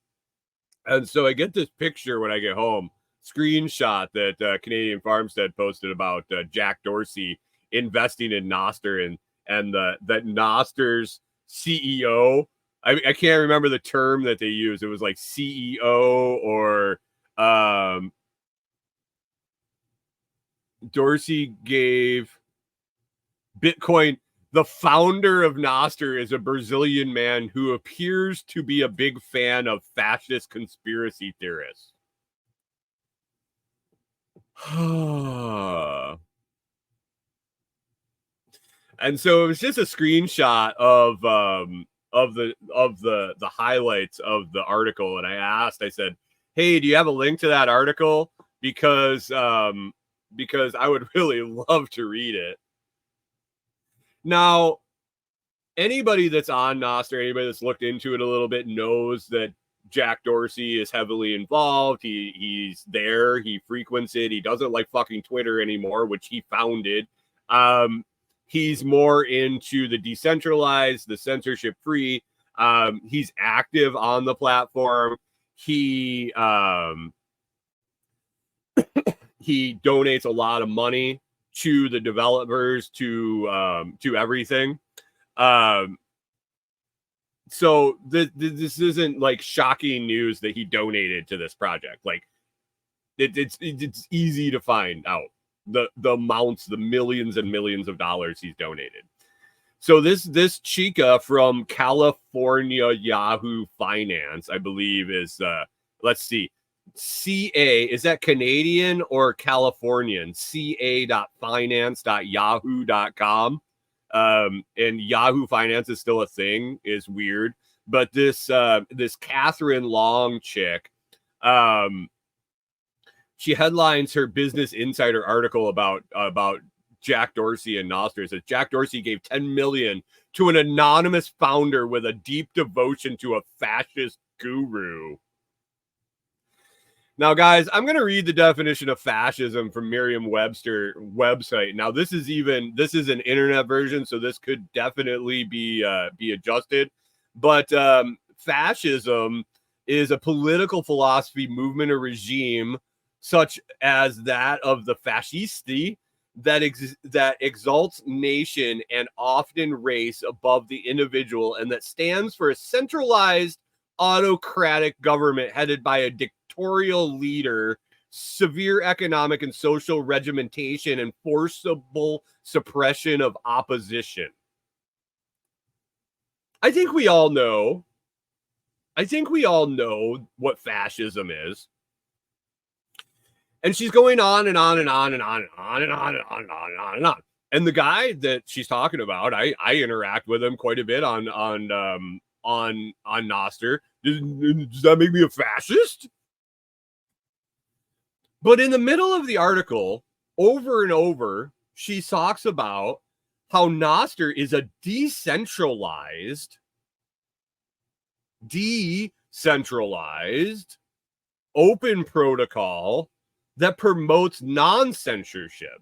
And so I get this picture when I get home. Screenshot that Canadian Farmstead posted about Jack Dorsey investing in Nostr and that Nostr's CEO. I can't remember the term that they used. It was like CEO or Dorsey gave Bitcoin. The founder of Nostr is a Brazilian man who appears to be a big fan of fascist conspiracy theorists. And so it was just a screenshot of the highlights of the article, and I said, hey, do you have a link to that article, because I would really love to read it. Now, anybody that's on Nostr, anybody that's looked into it a little bit, knows that Jack Dorsey is heavily involved. He's there. He frequents it. He doesn't like fucking Twitter anymore, which he founded. He's more into the decentralized, the censorship free. He's active on the platform. He donates a lot of money to the developers, to everything. So this isn't like shocking news that he donated to this project. Like it's easy to find out the amounts, the millions and millions of dollars he's donated. So this chica from California Yahoo Finance, I believe, is let's see, CA, is that Canadian or Californian? ca.finance.yahoo.com. And Yahoo Finance is still a thing, is weird. But this Catherine Long chick, she headlines her Business Insider article about Jack Dorsey and Nostr. It says Jack Dorsey gave $10 million to an anonymous founder with a deep devotion to a fascist guru. Now, guys, I'm going to read the definition of fascism from Merriam-Webster website. Now, this is an internet version, so this could definitely be adjusted. But fascism is a political philosophy, movement, or regime such as that of the Fascisti, that exalts nation and often race above the individual, and that stands for a centralized autocratic government headed by a dictatorial leader, severe economic and social regimentation, and forcible suppression of opposition. I think we all know what fascism is. And she's going on and on and on and on and on and on and on and on and on and on. And the guy that she's talking about, I interact with him quite a bit on Nostr. Does that make me a fascist? But in the middle of the article, over and over, she talks about how Nostr is a decentralized, open protocol that promotes non-censorship,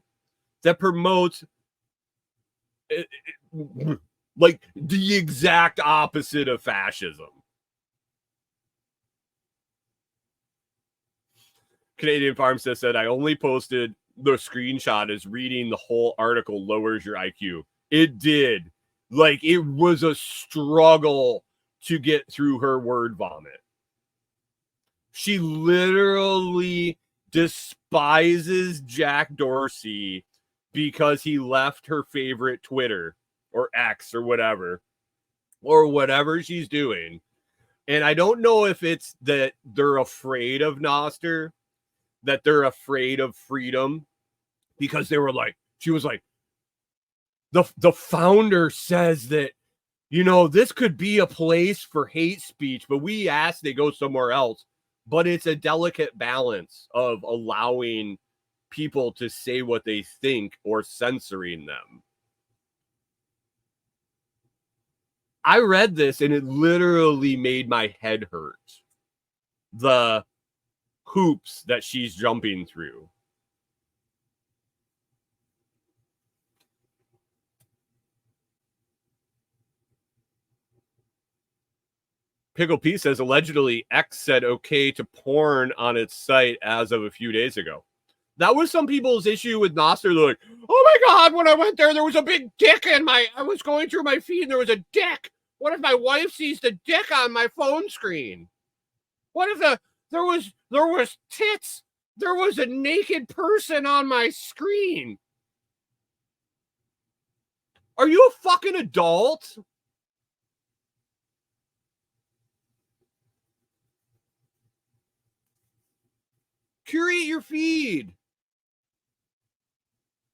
that promotes like the exact opposite of fascism. Canadian Farmstead said, I only posted the screenshot as reading the whole article lowers your IQ. It did. Like, it was a struggle to get through her word vomit. She literally despises Jack Dorsey because he left her favorite Twitter or X or whatever she's doing. And I don't know if it's that they're afraid of Nostr, that they're afraid of freedom, because she was like, the founder says that, you know, this could be a place for hate speech, but we ask they go somewhere else. But it's a delicate balance of allowing people to say what they think or censoring them. I read this and it literally made my head hurt. The hoops that she's jumping through. Pickle P says, allegedly, X said okay to porn on its site as of a few days ago. That was some people's issue with Nostr. They're like, oh my God, when I went there was a big dick in I was going through my feed and there was a dick. What if my wife sees the dick on my phone screen? What if there was tits? There was a naked person on my screen. Are you a fucking adult? Curate your feed.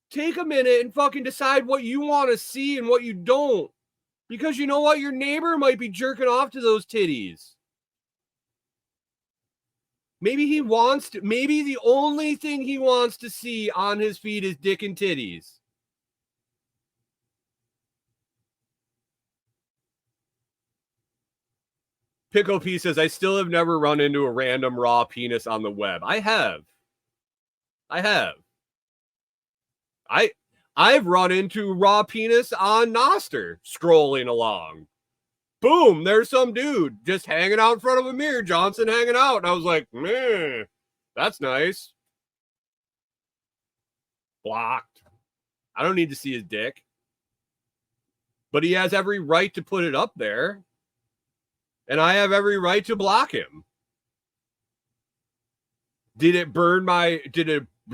Take a minute and fucking decide what you want to see and what you don't. Because you know what? Your neighbor might be jerking off to those titties. Maybe maybe the only thing he wants to see on his feed is dick and titties. Pickle P says, I still have never run into a random raw penis on the web. I have. I've run into raw penis on Nostr scrolling along. Boom, there's some dude just hanging out in front of a mirror, Johnson hanging out. And I was like, meh, that's nice. Blocked. I don't need to see his dick. But he has every right to put it up there. And I have every right to block him. Did it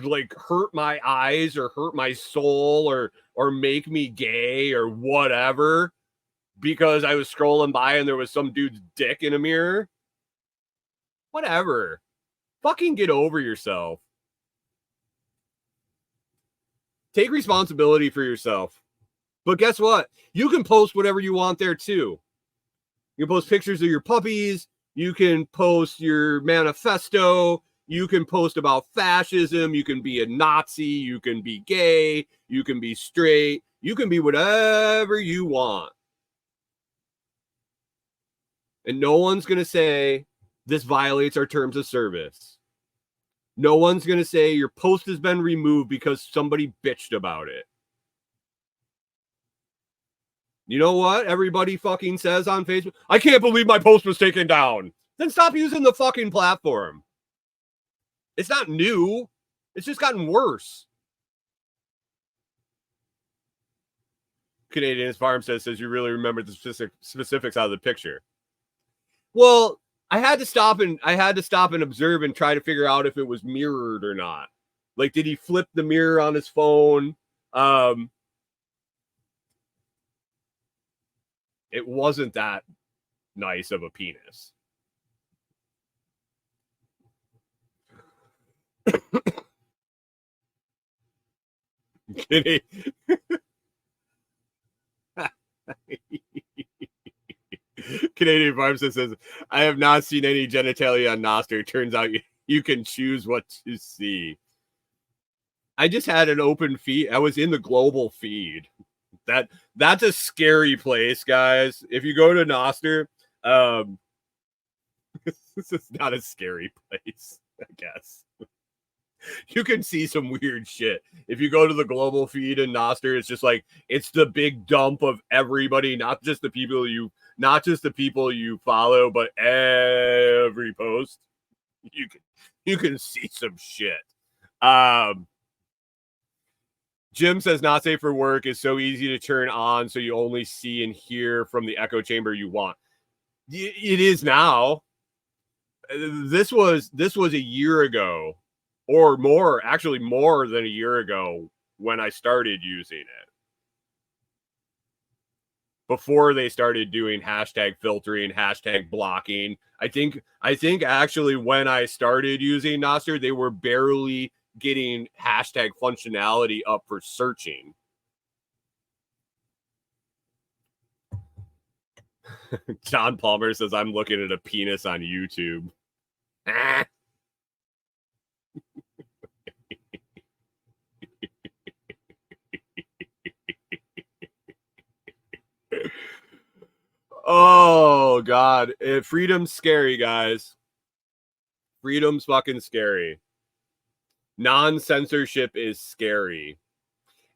like hurt my eyes or hurt my soul or make me gay or whatever because I was scrolling by and there was some dude's dick in a mirror? Whatever. Fucking get over yourself. Take responsibility for yourself. But guess what? You can post whatever you want there too. You can post pictures of your puppies. You can post your manifesto. You can post about fascism. You can be a Nazi. You can be gay. You can be straight. You can be whatever you want. And no one's going to say this violates our terms of service. No one's going to say your post has been removed because somebody bitched about it. You know what everybody fucking says on Facebook? I can't believe my post was taken down. Then stop using the fucking platform. It's not new. It's just gotten worse. Canadian's Farm says you really remember the specifics out of the picture. Well, I had to stop and observe and try to figure out if it was mirrored or not. Like, did he flip the mirror on his phone? It wasn't that nice of a penis. Canadian Farm says, I have not seen any genitalia on Nostr. Turns out you can choose what to see. I just had an open feed. I was in the global feed. That's a scary place, guys. If you go to Nostr, this is not a scary place, I guess. You can see some weird shit. If you go to the global feed in Nostr, it's just like, it's the big dump of everybody, not just the people you follow, but every post. You can see some shit. Jim says not safe for work is so easy to turn on, so you only see and hear from the echo chamber you want. It is now. This was a year ago, or more, actually more than a year ago when I started using it. Before they started doing hashtag filtering, hashtag blocking. I think actually when I started using Nostr, they were barely getting hashtag functionality up for searching. John Palmer says, I'm looking at a penis on YouTube. Oh, God. Freedom's scary, guys. Freedom's fucking scary. Non-censorship is scary.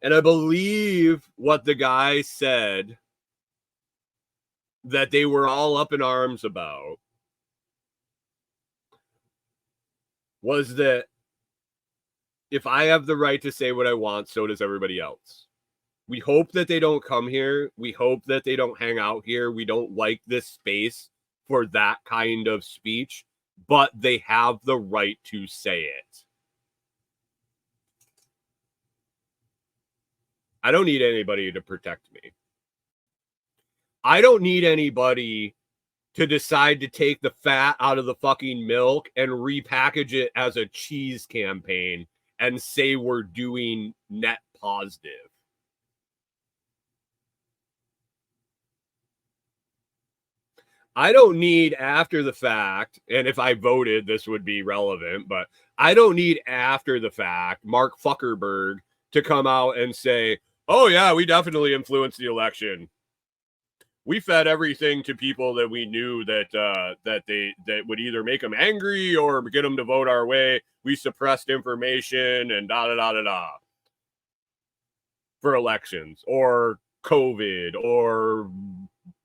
And I believe what the guy said that they were all up in arms about was that if I have the right to say what I want, so does everybody else. We hope that they don't come here. We hope that they don't hang out here. We don't like this space for that kind of speech, but they have the right to say it. I don't need anybody to protect me. I don't need anybody to decide to take the fat out of the fucking milk and repackage it as a cheese campaign and say we're doing net positive. I don't need after the fact, and if I voted, this would be relevant, but I don't need after the fact Mark Zuckerberg to come out and say, oh yeah, we definitely influenced the election. We fed everything to people that we knew that would either make them angry or get them to vote our way. We suppressed information and da for elections or COVID or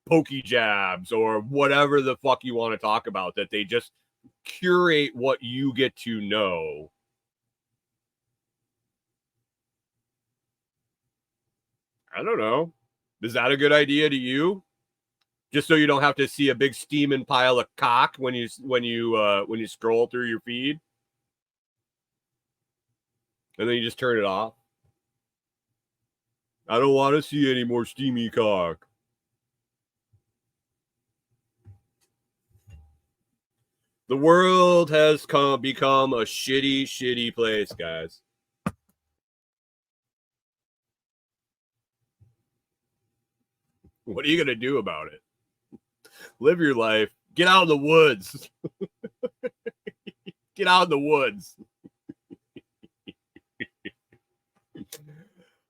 pokey jabs or whatever the fuck you want to talk about, that they just curate what you get to know. I don't know. Is that a good idea to you? Just so you don't have to see a big steaming pile of cock when you scroll through your feed, and then you just turn it off. I don't want to see any more steamy cock. The world has become a shitty place, guys. What are you going to do about it? Live your life. Get out in the woods. Get out in the woods.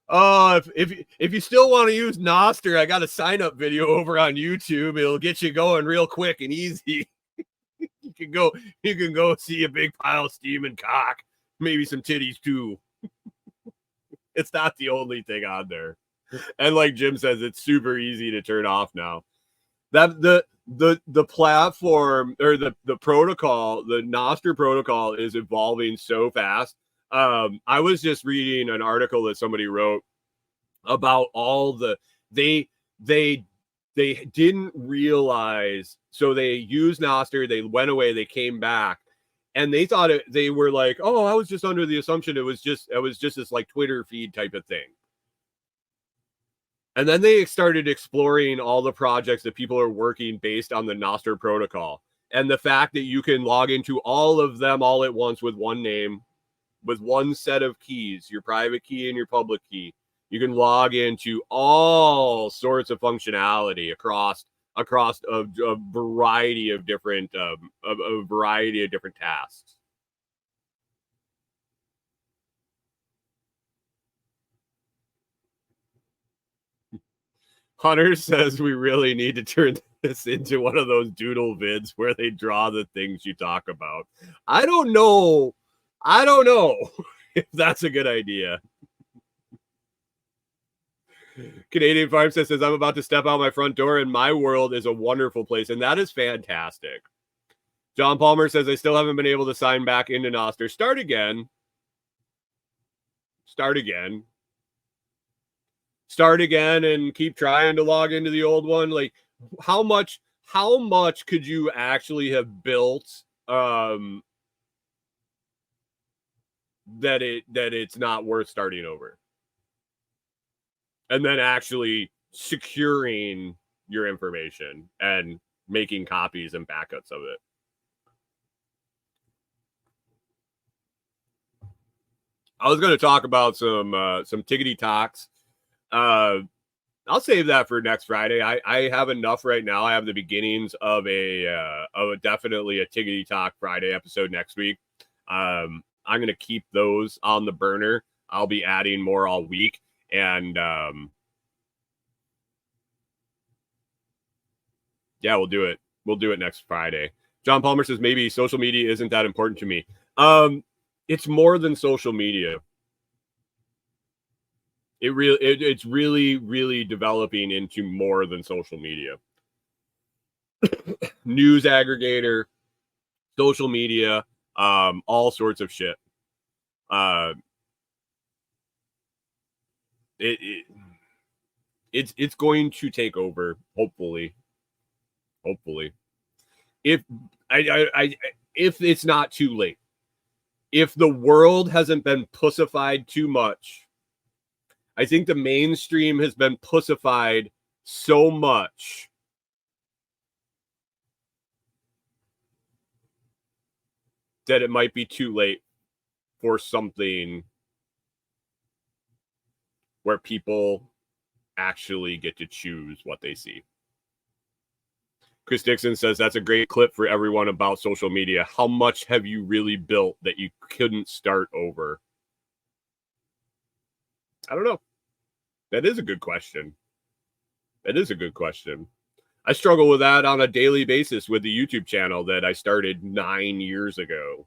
Oh, if you still want to use Nostr, I got a sign up video over on YouTube. It'll get you going real quick and easy. You can go see a big pile of steaming cock, maybe some titties too. It's not the only thing on there. And like Jim says, it's super easy to turn off now. That the platform or the protocol, the Nostr protocol is evolving so fast. I was just reading an article that somebody wrote about all the They didn't realize, so they used Nostr, they went away, they came back, and they thought they were like, oh, I was just under the assumption it was just this like Twitter feed type of thing. And then they started exploring all the projects that people are working based on the Nostr protocol. And the fact that you can log into all of them all at once with one name, with one set of keys, your private key and your public key. You can log into all sorts of functionality across a variety of different tasks. Hunter says we really need to turn this into one of those doodle vids where they draw the things you talk about. I don't know if that's a good idea. Canadian Farm says, I'm about to step out my front door and my world is a wonderful place. And that is fantastic. John Palmer says, I still haven't been able to sign back into Nostr. Start again. And keep trying to log into the old one. Like, how much could you actually have built that it's not worth starting over? And then actually securing your information and making copies and backups of it. I was going to talk about some TikityToks. I'll save that for next Friday. I have enough right now. I have the beginnings of definitely a TikityTok Friday episode next week. I'm going to keep those on the burner. I'll be adding more all week. And yeah, we'll do it. We'll do it next Friday. John Palmer says maybe social media isn't that important to me. It's more than social media. It's really developing into more than social media. News aggregator, social media, all sorts of shit. It's going to take over, hopefully. If it's not too late, if the world hasn't been pussified too much, I think the mainstream has been pussified so much that it might be too late for something where people actually get to choose what they see. Chris Dixon says that's a great clip for everyone about social media. How much have you really built that you couldn't start over? I don't know. That is a good question. I struggle with that on a daily basis with the YouTube channel that I started 9 years ago.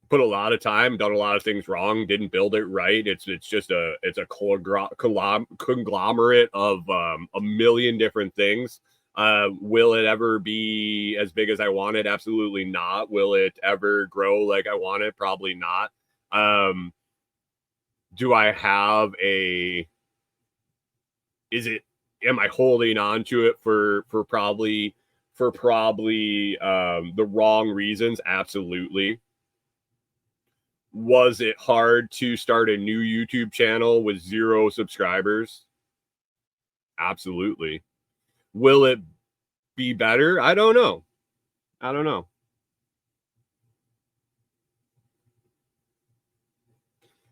Put a lot of time, done a lot of things wrong, didn't build it right. It's just a conglomerate of a million different things. Will it ever be as big as I want it? Absolutely not. Will it ever grow like I want it? Probably not. Do I have am I holding on to it for probably the wrong reasons? Absolutely. Was it hard to start a new YouTube channel with 0 subscribers? Absolutely. Will it be better? I don't know.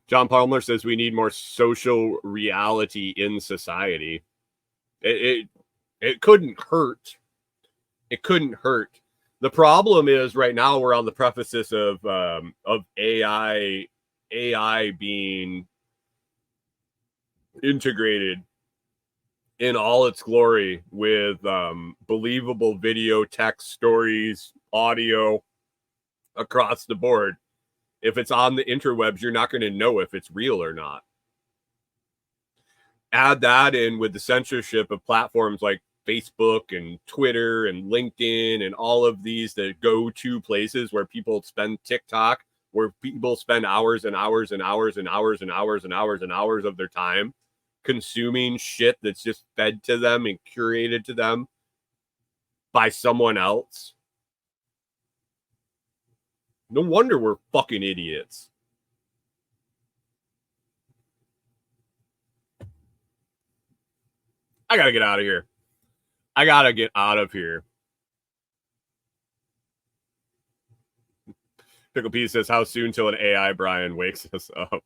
John Palmer says we need more social reality in society. It couldn't hurt. The problem is right now we're on the precipice of AI being integrated in all its glory with believable video, text, stories, audio across the board. If it's on the interwebs, you're not going to know if it's real or not. Add that in with the censorship of platforms like Facebook and Twitter and LinkedIn and all of these that go to places where people spend TikTok where people spend hours and hours and hours and hours and hours and hours and hours of their time consuming shit that's just fed to them and curated to them by someone else. No wonder we're fucking idiots. I gotta get out of here. I gotta get out of here. Pickle P says, how soon till an AI Brian wakes us up?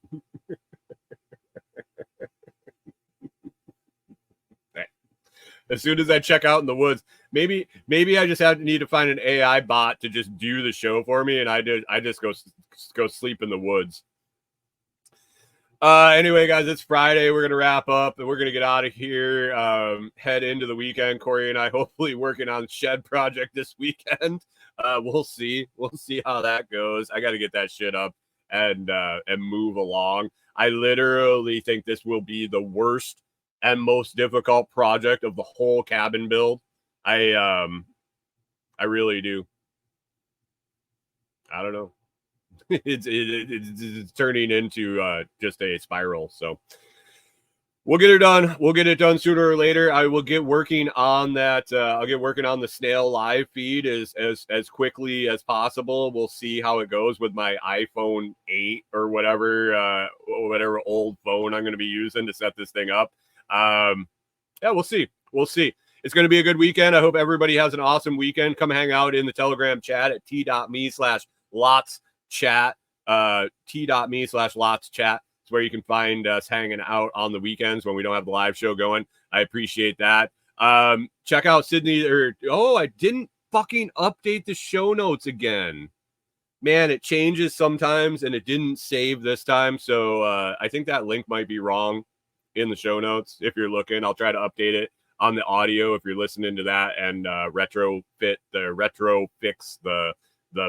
As soon as I check out in the woods, maybe I just need to find an AI bot to just do the show for me, and I just go sleep in the woods. Anyway, guys, it's Friday. We're gonna wrap up and we're gonna get out of here. Head into the weekend. Corey and I hopefully working on shed project this weekend. We'll see how that goes. I got to get that shit up and move along. I literally think this will be the worst and most difficult project of the whole cabin build. I really do. I don't know. It's turning into just a spiral. So we'll get it done. We'll get it done sooner or later. I will get working on that. I'll get working on the snail live feed as quickly as possible. We'll see how it goes with my iPhone 8 or whatever old phone I'm going to be using to set this thing up. Yeah, we'll see. It's going to be a good weekend. I hope everybody has an awesome weekend. Come hang out in the Telegram chat at t.me/LotsChat. T.me/LotsChat. It's where you can find us hanging out on the weekends when we don't have the live show going. I appreciate that. Check out Sydney. I didn't fucking update the show notes again. Man, it changes sometimes, and it didn't save this time. So I think that link might be wrong in the show notes. If you're looking, I'll try to update it on the audio if you're listening to that and retrofix the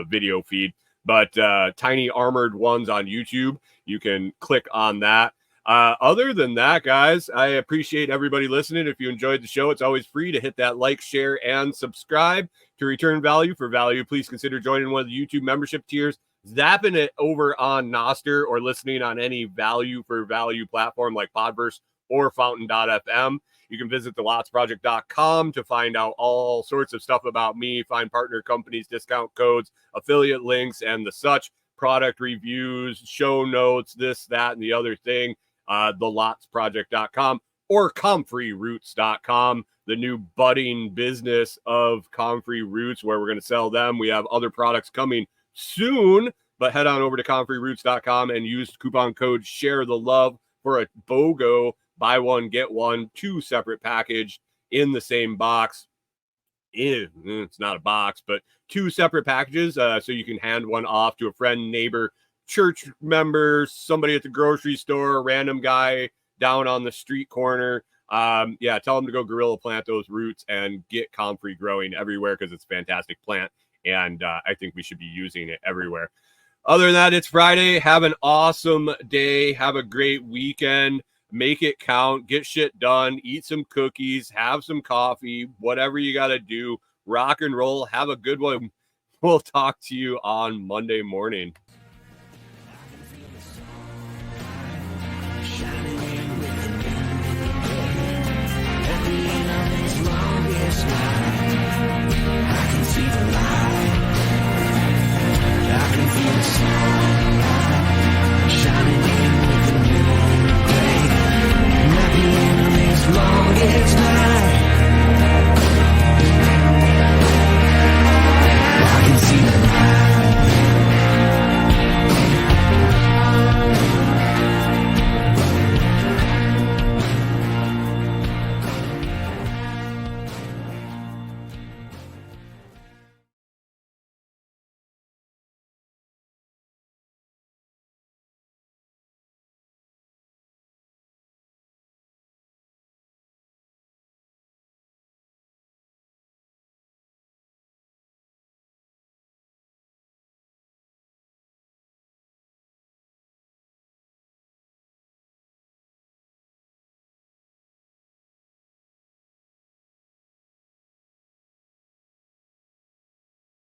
video feed. But Tiny Armored Ones on YouTube, you can click on that. Other than that, guys, I appreciate everybody listening. If you enjoyed the show, it's always free to hit that like, share, and subscribe. To return value for value, please consider joining one of the YouTube membership tiers, zapping it over on Nostr, or listening on any value for value platform like Podverse or Fountain.fm. You can visit thelotsproject.com to find out all sorts of stuff about me, find partner companies, discount codes, affiliate links, and the such, product reviews, show notes, this, that, and the other thing. Thelotsproject.com or comfreyroots.com, the new budding business of Comfrey Roots, where we're going to sell them. We have other products coming soon, but head on over to comfreyroots.com and use coupon code Share the Love for a BOGO buy one, get one, 2 separate package in the same box. It's not a box, but 2 separate packages. So you can hand one off to a friend, neighbor, church member, somebody at the grocery store, a random guy down on the street corner. Tell them to go gorilla plant those roots and get comfrey growing everywhere, because it's a fantastic plant. And I think we should be using it everywhere. Other than that, it's Friday. Have an awesome day. Have a great weekend. Make it count, get shit done, eat some cookies, have some coffee, whatever you got to do. Rock and roll. Have a good one. We'll talk to you on Monday morning.